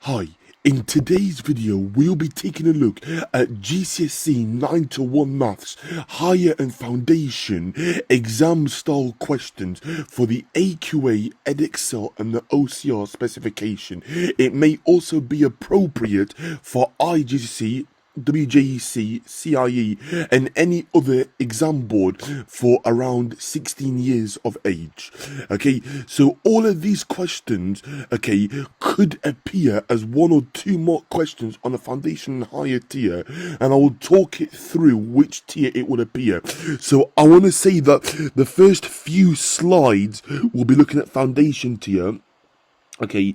Hi, in today's video we'll be taking a look at GCSE 9 to 1 Maths Higher and Foundation exam style questions for the AQA, Edexcel and the OCR specification. It may also be appropriate for IGCSE, WJEC, CIE and any other exam board for around 16 years of age. Okay, so all of these questions, okay, could appear as 1 or 2 mark questions on a foundation and higher tier, and I will talk it through which tier it would appear. So I want to say that the first few slides will be looking at foundation tier. Okay,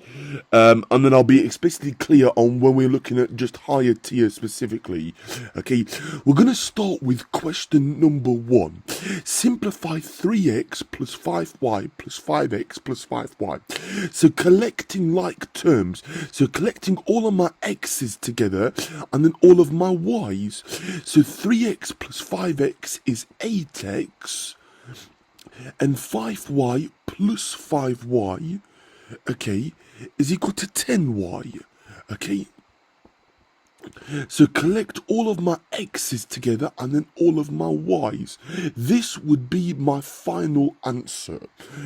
and then I'll be explicitly clear on when we're looking at just higher tier specifically. Okay, we're going to start with question number 1. Simplify 3x plus 5y plus 5x plus 5y. So collecting like terms. So collecting all of my x's together and then all of my y's. So 3x plus 5x is 8x and 5y plus 5y, okay, is equal to 10y, okay? So collect all of my x's together and then all of my y's. This would be my final answer,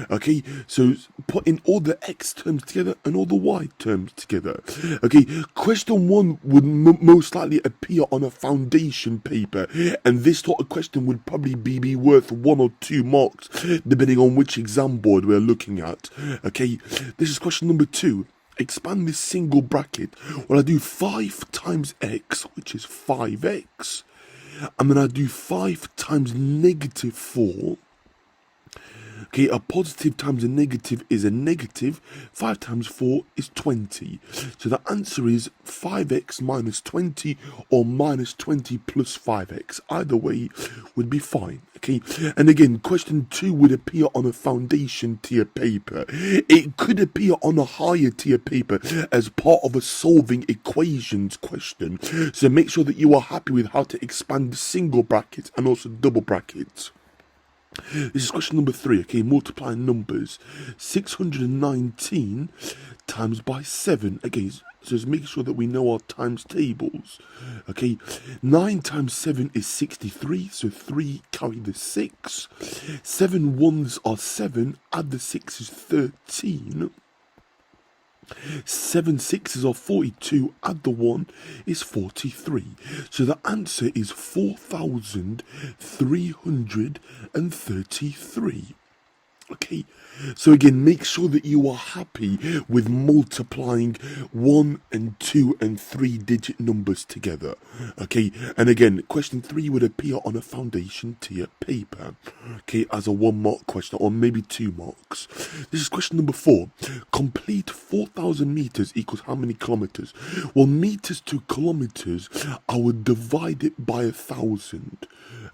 okay? So put in all the x terms together and all the y terms together, okay? Question 1 would most likely appear on a foundation paper, and this sort of question would probably be worth 1 or 2 marks depending on which exam board we're looking at, okay? This is question number 2. Expand this single bracket. Well, I do 5 times x, which is 5x, and then I do 5 times negative 4. Okay, a positive times a negative is a negative. 5 times 4 is 20. So the answer is 5x minus 20 or minus 20 plus 5x. Either way would be fine. Okay, and again, question 2 would appear on a foundation tier paper. It could appear on a higher tier paper as part of a solving equations question. So make sure that you are happy with how to expand single brackets and also double brackets. This is question number 3, okay, multiplying numbers. 619 times by 7, okay, so just make sure that we know our times tables, okay. 9 times 7 is 63, so 3 carry the 6. 7 ones are 7, add the 6 is 13. 7 sixes are 42, add the 1 is 43. So the answer is 4,333. Okay, so again, make sure that you are happy with multiplying 1 and 2 and 3 digit numbers together. Okay, and again, question 3 would appear on a foundation tier paper, okay, as a 1 mark question or maybe 2 marks. This is question number 4. Complete 4,000 meters equals how many kilometers? Well, meters to kilometers, I would divide it by 1,000.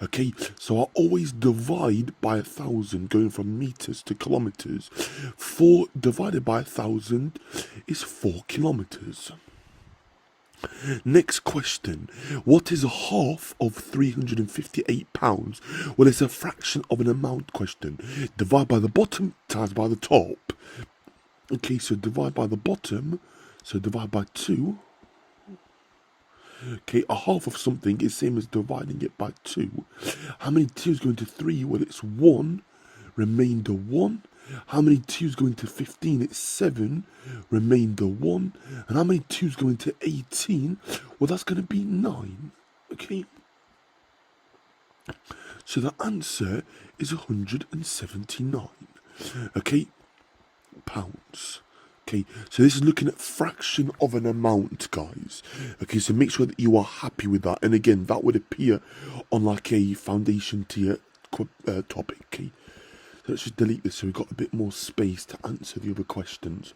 Okay, so I always divide by 1,000 going from meters to kilometers. 4 divided by 1,000 is 4 kilometers. Next question. What is a half of 358 pounds? Well, it's a fraction of an amount question. Divide by the bottom times by the top. Okay, so divide by the bottom, so divide by 2. Okay, a half of something is same as dividing it by 2. How many 2's go into 3? Well, it's 1. Remainder 1. How many 2's go into 15? It's 7. Remainder 1. And how many 2's go into 18? Well, that's going to be 9. Okay. So the answer is 179. Okay. Pounds. Okay, so this is looking at fraction of an amount, guys. Okay, so make sure that you are happy with that. And again, that would appear on like a foundation tier topic. Okay, so let's just delete this so we've got a bit more space to answer the other questions.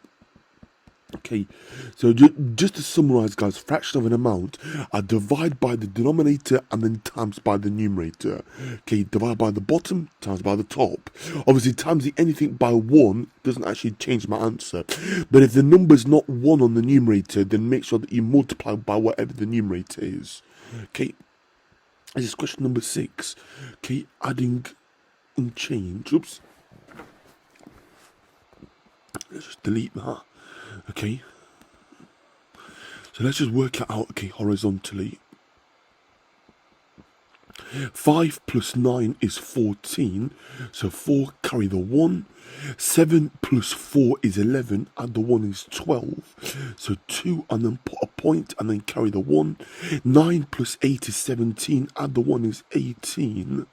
Okay, so just to summarize, guys, fraction of an amount, I divide by the denominator and then times by the numerator. Okay, divide by the bottom, times by the top. Obviously, times anything by 1 doesn't actually change my answer. But if the number's not 1 on the numerator, then make sure that you multiply by whatever the numerator is. Okay, this is question number 6. Okay, adding and change. Oops. Let's just delete that. Okay, So let's just work it out, okay, horizontally. 5 plus 9 is 14, so 4 carry the 1. 7 plus 4 is 11, add the 1 is 12, so 2 and then put a point and then carry the 1. 9 plus 8 is 17, add the 1 is 18,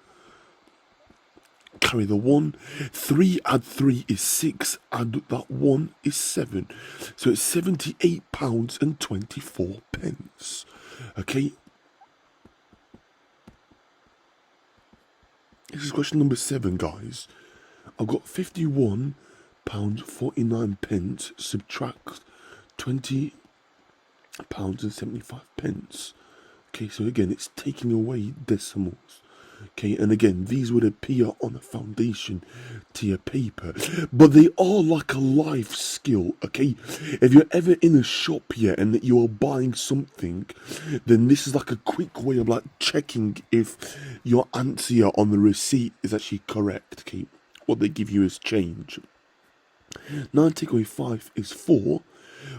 carry the 1. 3 add 3 is 6, add that 1 is 7, so it's £78.24. Okay. This is question number 7, guys. I've got £51.49, subtract £20.75. Okay, so again, it's taking away decimals. Okay, and again, these would appear on a foundation tier paper, but they are like a life skill, okay? If you're ever in a shop here and you are buying something, then this is like a quick way of like checking if your answer here on the receipt is actually correct, okay? What they give you is change. 9 take away 5 is 4.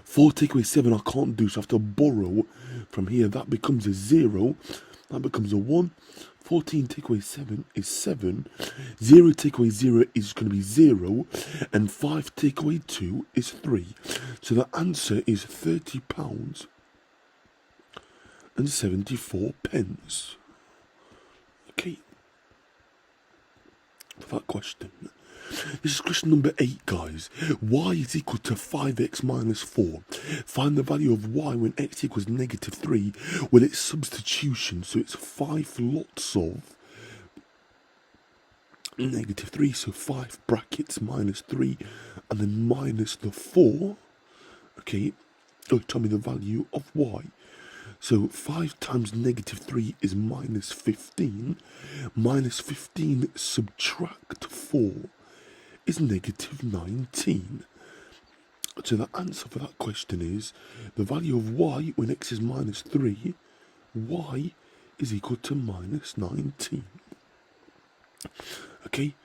4 take away 7 I can't do, so I have to borrow from here. That becomes a 0. That becomes a 1. 14 take away 7 is 7. 0 take away 0 is going to be 0. And 5 take away 2 is 3. So the answer is £30.74. Okay. For that question. This is question number 8, guys. Y is equal to 5x minus 4. Find the value of y when x equals negative 3. Well, it's substitution, so it's 5 lots of negative 3. So 5 brackets minus 3, and then minus the 4. Okay, tell me the value of y. So 5 times negative 3 is minus 15. Minus 15 subtract 4 is negative 19. So the answer for that question is the value of y when x is minus 3, y is equal to minus 19. Okay,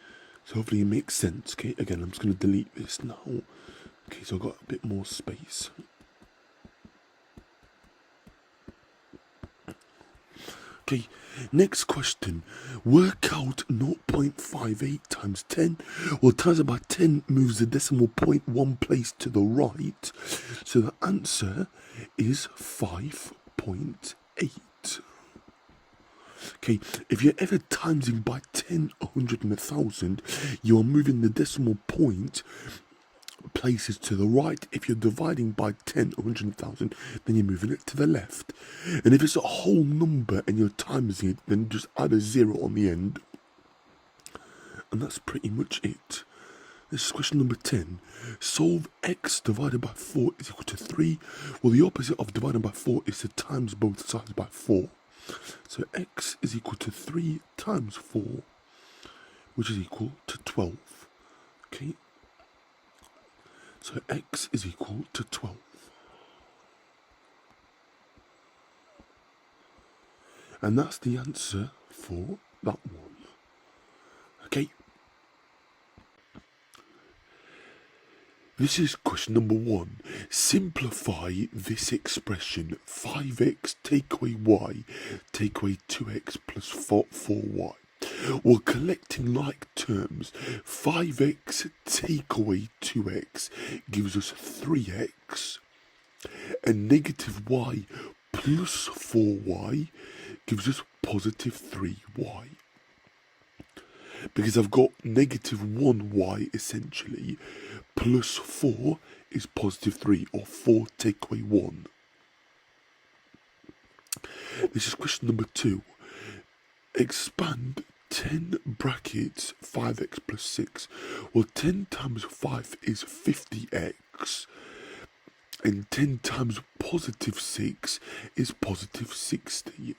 so hopefully it makes sense. Okay, again, I'm just going to delete this now. Okay, so I've got a bit more space. Okay, next question. Work out 0.58 times 10. Well, times by 10 moves the decimal point one place to the right. So the answer is 5.8. Okay, if you're ever timesing by 10, 100 and 1,000, you are moving the decimal point places to the right. If you're dividing by 10, 100,000, then you're moving it to the left. And if it's a whole number and you're timesing it, then just add a 0 on the end. And that's pretty much it. This is question number 10. Solve x divided by 4 is equal to 3. Well, the opposite of dividing by 4 is to times both sides by 4. So x is equal to 3 times 4, which is equal to 12. Okay. So x is equal to 12. And that's the answer for that one. Okay. This is question number 1. Simplify this expression. 5x take away y, take away 2x plus 4y. Well, collecting like terms, 5x take away 2x gives us 3x, and negative y plus 4y gives us positive 3y. Because I've got negative 1y essentially, plus 4 is positive 3, or 4 take away 1. This is question number 2. Expand 10 brackets 5x plus 6. Well, 10 times 5 is 50x, and 10 times positive 6 is positive 60.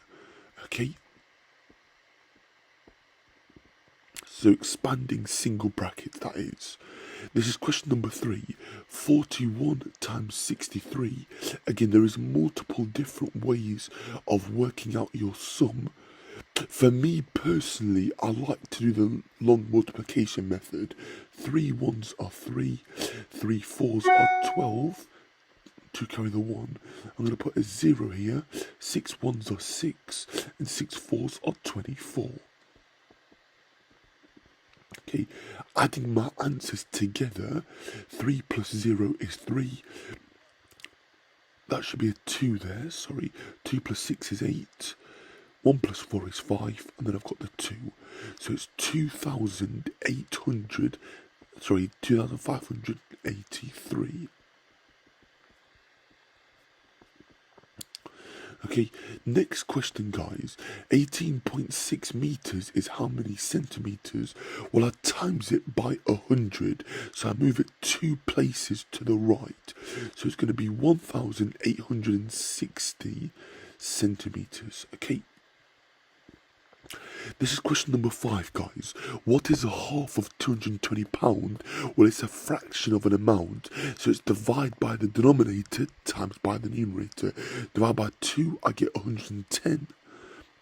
Okay? So expanding single brackets, that is. This is question number 3. 41 times 63. Again, there is multiple different ways of working out your sum. For me personally, I like to do the long multiplication method. 3 1s are 3, 3 4s are 12, 2 carry the 1. I'm going to put a 0 here. 6 ones are 6, and 6 fours are 24. Okay, adding my answers together, 3 plus 0 is 3. That should be a 2 there, sorry. 2 plus 6 is 8. 1 plus 4 is 5, and then I've got the 2. So it's 2,583. Okay, next question, guys. 18.6 meters is how many centimeters? Well, I times it by 100, so I move it 2 places to the right. So it's going to be 1,860 centimeters. Okay. This is question number 5, guys. What is a half of £220? Well, it's a fraction of an amount, so it's divided by the denominator times by the numerator. Divide by 2, I get 110,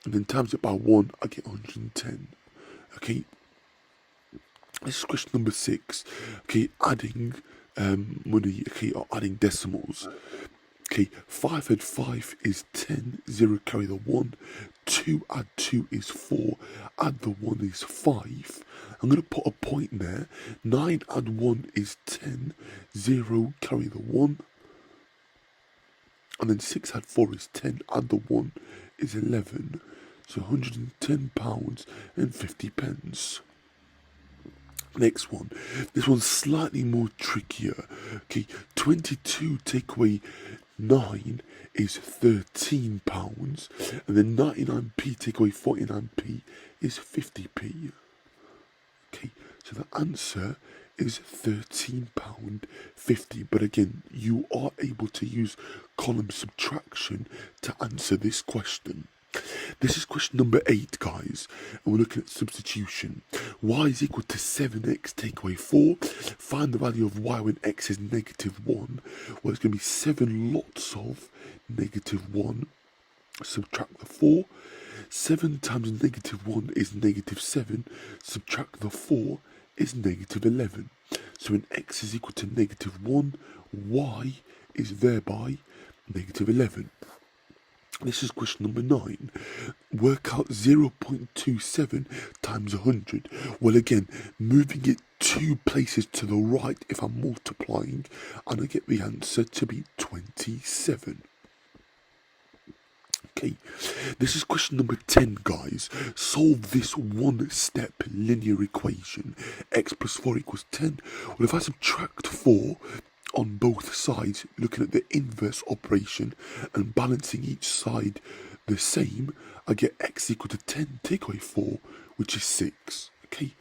and then times it by 1, I get 110. Okay. This is question number 6. Okay, adding money. Okay, or adding decimals. Okay, 5 add 5 is 10, 0 carry the 1, 2 add 2 is 4, add the 1 is 5. I'm going to put a point there. 9 add 1 is 10, 0 carry the 1, and then 6 add 4 is 10, add the 1 is 11. So £110 and 50 pence. Next one. This one's slightly more trickier. Okay, 22 take away 9 is £13, and then 99p take away 49p is 50p. Okay, so the answer is £13.50. But again, you are able to use column subtraction to answer this question. This is question number 8, guys, and we're looking at substitution. Y is equal to 7x take away 4. Find the value of y when x is negative 1. Well, it's going to be 7 lots of negative 1. Subtract the 4. 7 times negative 1 is negative 7. Subtract the 4 is negative 11. So when x is equal to negative 1, y is thereby negative 11. This is question number 9. Work out 0.27 times 100. Well, again, moving it 2 places to the right if I'm multiplying, and I get the answer to be 27. Okay, this is question number 10, guys. Solve this one-step linear equation. X plus 4 equals 10. Well, if I subtract 4 on both sides, looking at the inverse operation and balancing each side the same, I get x equal to 10 take away 4, which is 6. Okay,